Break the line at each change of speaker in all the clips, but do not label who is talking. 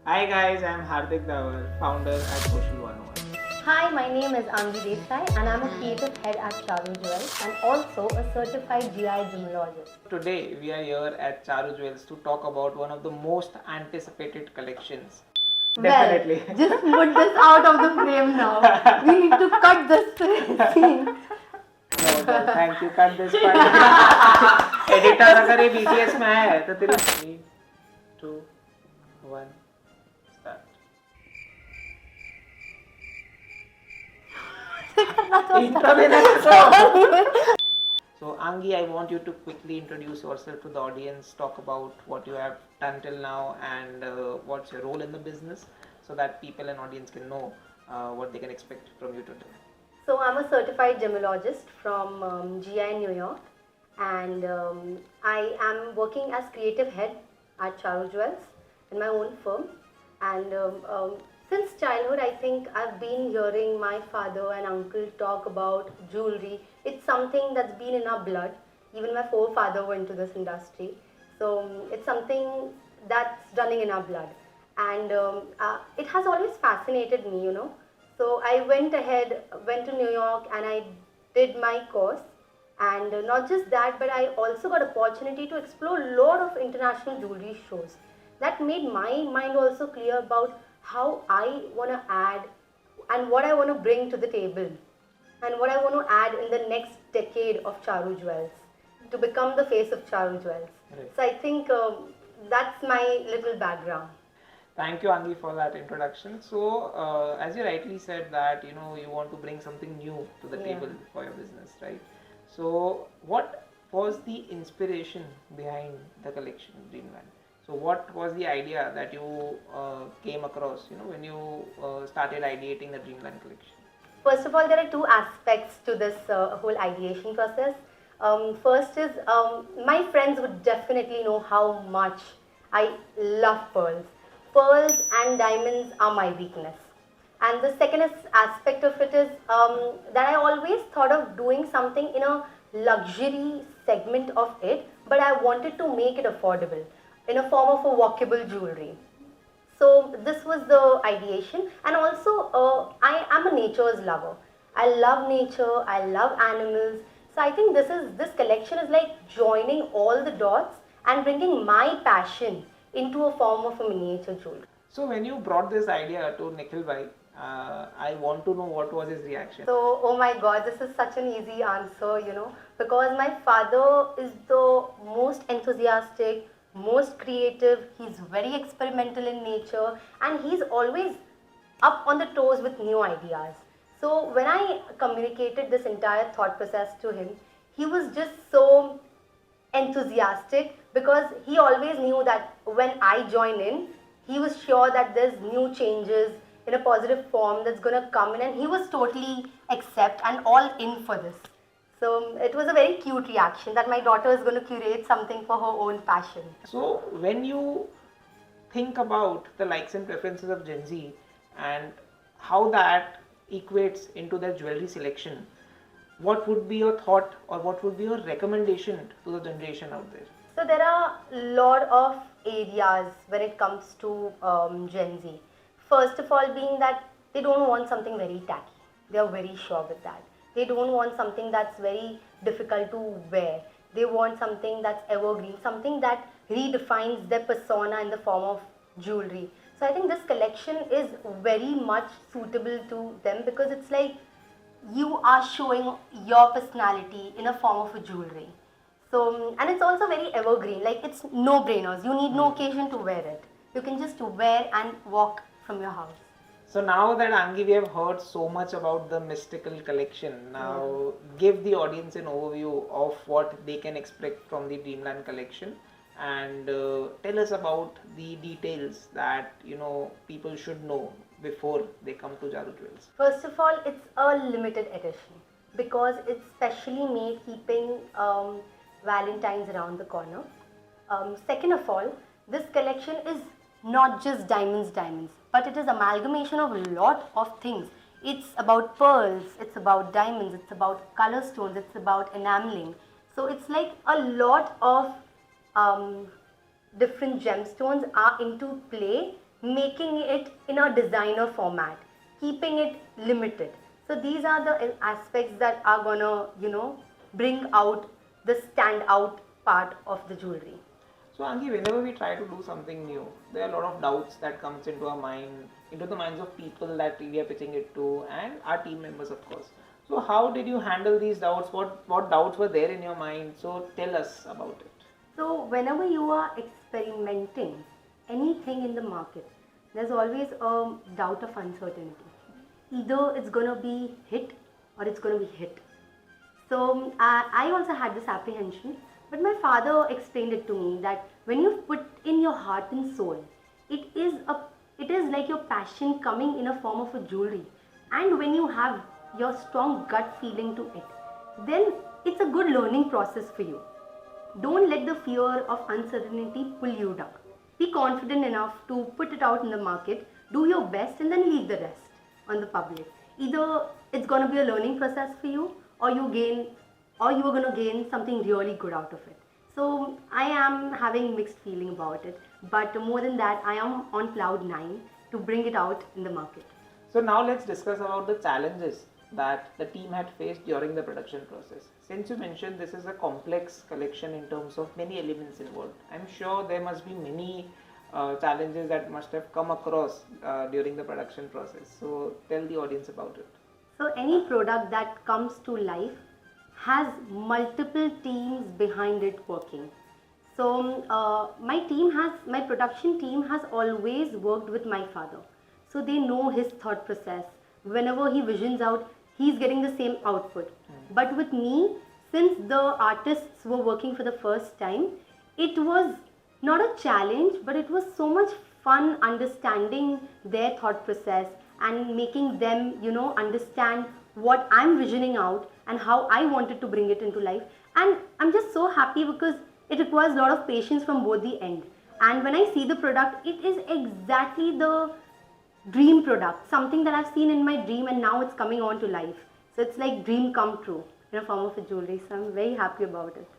Hi guys, I'm Hardik Dawar, founder at Social 101.
Hi, my name is Angi Desai and I'm a creative head at Charu Jewels and also a certified GI gemologist.
Today we are here at Charu Jewels to talk about one of the most anticipated collections. Definitely.
Well, just put this out of the frame now. We need to cut this scene.
No, no, thank you. Cut this part. Editor, अगर ये BTS में है तो तेरे 3, 2, 1, start. Intro देना कैसे? So Angi, I want you to quickly introduce yourself to the audience, talk about what you have done till now and what's your role in the business so that people and audience can know what they can expect from you today.
So I'm a certified gemologist from GI New York and I am working as creative head at Charu Jewels in my own firm. And since childhood, I think I've been hearing my father and uncle talk about jewelry. It's something that's been in our blood. Even my forefather went to this industry. So it's something that's running in our blood. And it has always fascinated me, you know. So I went ahead, went to New York and I did my course. And not just that, but I also got opportunity to explore a lot of international jewelry shows. That made my mind also clear about how I want to add and what I want to bring to the table and what I want to add in the next decade of Charu Jewels to become the face of Charu Jewels.
Right.
So I think that's my little background.
Thank you, Angi, for that introduction. So, as you rightly said that you want to bring something new to the table for your business, right? So, what was the inspiration behind the collection Dreamland? So, what was the idea that you came across, when you started ideating the Dreamland collection?
First of all, there are two aspects to this whole ideation process. First is my friends would definitely know how much I love pearls. Pearls and diamonds are my weakness. And the second aspect of it is that I always thought of doing something in a luxury segment of it, but I wanted to make it affordable in a form of a walkable jewelry. So this was the ideation, and also I am a nature's lover. I love nature. I love animals. So I think this collection is like joining all the dots and bringing my passion into a form of a miniature jewelry.
So, when you brought this idea to Nikhil Bhai, I want to know what was his reaction.
So, oh my God, this is such an easy answer, you know, because my father is the most enthusiastic, most creative, he's very experimental in nature, and he's always up on the toes with new ideas. So, when I communicated this entire thought process to him, he was just so enthusiastic because he always knew that when I join in, he was sure that there's new changes in a positive form that's going to come in, and he was totally accept and all in for this. So it was a very cute reaction that my daughter is going to curate something for her own passion.
So, when you think about the likes and preferences of Gen Z and how that equates into their jewelry selection, what would be your thought or what would be your recommendation to the generation out there?
So there are a lot of areas when it comes to Gen Z. First of all, being that they don't want something very tacky. They are very sure with that. They don't want something that's very difficult to wear. They want something that's evergreen, something that redefines their persona in the form of jewelry. So I think this collection is very much suitable to them because it's like you are showing your personality in a form of a jewelry. So, and it's also very evergreen, like it's no brainers. You need no occasion to wear it. You can just wear and walk from your house.
So now that Angi, we have heard so much about the mystical collection. Now give the audience an overview of what they can expect from the Dreamland collection, and tell us about the details that people should know before they come to Charu Jewels.
First of all, it's a limited edition because it's specially made keeping Valentine's around the corner. Second of all, this collection is not just diamonds, but it is amalgamation of a lot of things. It's about pearls, it's about diamonds, it's about color stones, it's about enameling. So it's like a lot of different gemstones are into play making it in a designer format, keeping it limited. So these are the aspects that are gonna, bring out the standout part of the jewelry.
So Angi, whenever we try to do something new, there are a lot of doubts that comes into our mind, into the minds of people that we are pitching it to, and our team members, of course. So how did you handle these doubts? What doubts were there in your mind? So tell us about it.
So whenever you are experimenting anything in the market, there's always a doubt of uncertainty. Either it's gonna be hit or it's gonna be hit. So I also had this apprehension, but my father explained it to me that when you put in your heart and soul, it is a it is like your passion coming in a form of a jewelry, and when you have your strong gut feeling to it, then it's a good learning process for you. Don't let the fear of uncertainty pull you down. Be confident enough to put it out in the market, do your best, and then leave the rest on the public. Either it's going to be a learning process for you, or you are going to gain something really good out of it. So I am having mixed feeling about it, but more than that, I am on cloud 9 to bring it out in the market.
So now let's discuss about the challenges that the team had faced during the production process. Since you mentioned this is a complex collection in terms of many elements involved, I'm sure there must be many challenges that must have come across during the production process. So tell the audience about it.
So any product that comes to life has multiple teams behind it working. So my production team has always worked with my father. So they know his thought process. Whenever he visions out, he's getting the same output. But with me, since the artists were working for the first time, it was not a challenge, but it was so much fun understanding their thought process and making them, understand what I'm visioning out and how I wanted to bring it into life. And I'm just so happy because it requires a lot of patience from both the end. And when I see the product, it is exactly the dream product, something that I've seen in my dream and now it's coming on to life. So it's like dream come true in a form of a jewelry. So I'm very happy about it.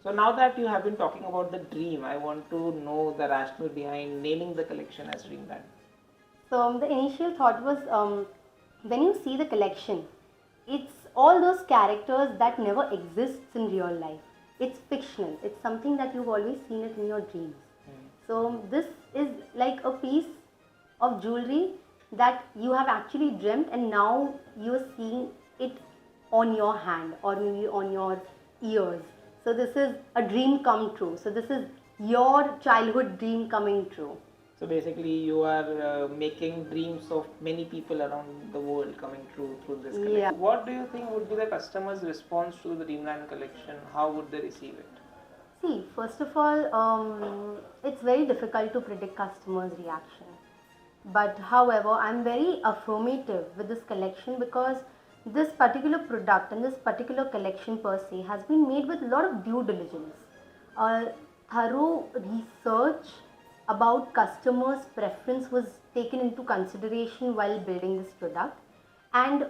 So now that you have been talking about the dream, I want to know the rationale behind naming the collection as Dreamland.
So the initial thought was when you see the collection, it's all those characters that never exists in real life. It's fictional. It's something that you've always seen it in your dreams. So this is like a piece of jewelry that you have actually dreamt and now you're seeing it on your hand or maybe on your ears. So this is a dream come true. So this is your childhood dream coming true.
So basically you are making dreams of many people around the world coming true through this collection.
Yeah.
What do you think would be the customer's response to the Dreamland collection? How would they receive it?
See, first of all, it's very difficult to predict customers' reaction. But however, I'm very affirmative with this collection because this particular product and this particular collection per se has been made with a lot of due diligence. Thorough research about customers' preference was taken into consideration while building this product. And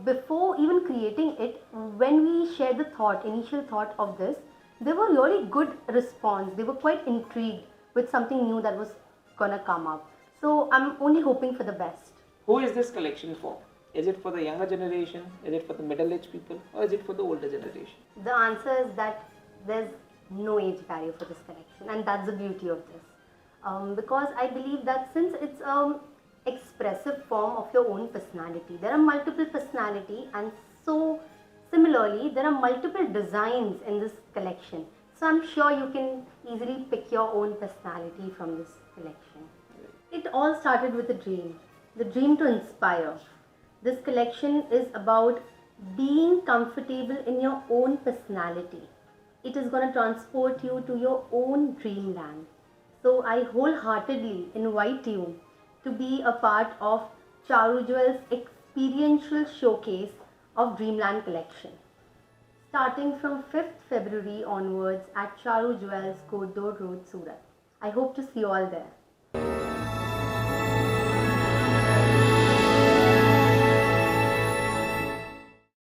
before even creating it, when we shared the initial thought of this, there were really good response. They were quite intrigued with something new that was gonna come up. So I'm only hoping for the best.
Who is this collection for? Is it for the younger generation? Is it for the middle-aged people? Or is it for the older generation?
The answer is that there's no age barrier for this collection, and that's the beauty of this. Because I believe that since it's expressive form of your own personality, there are multiple personality, and so similarly there are multiple designs in this collection. So I'm sure you can easily pick your own personality from this collection. It all started with a dream, the dream to inspire. This collection is about being comfortable in your own personality. It is going to transport you to your own dreamland. So I wholeheartedly invite you to be a part of Charu Jewel's experiential showcase of Dreamland Collection. Starting from 5th February onwards at Charu Jewel's Kodor Road, Surat. I hope to see you all there.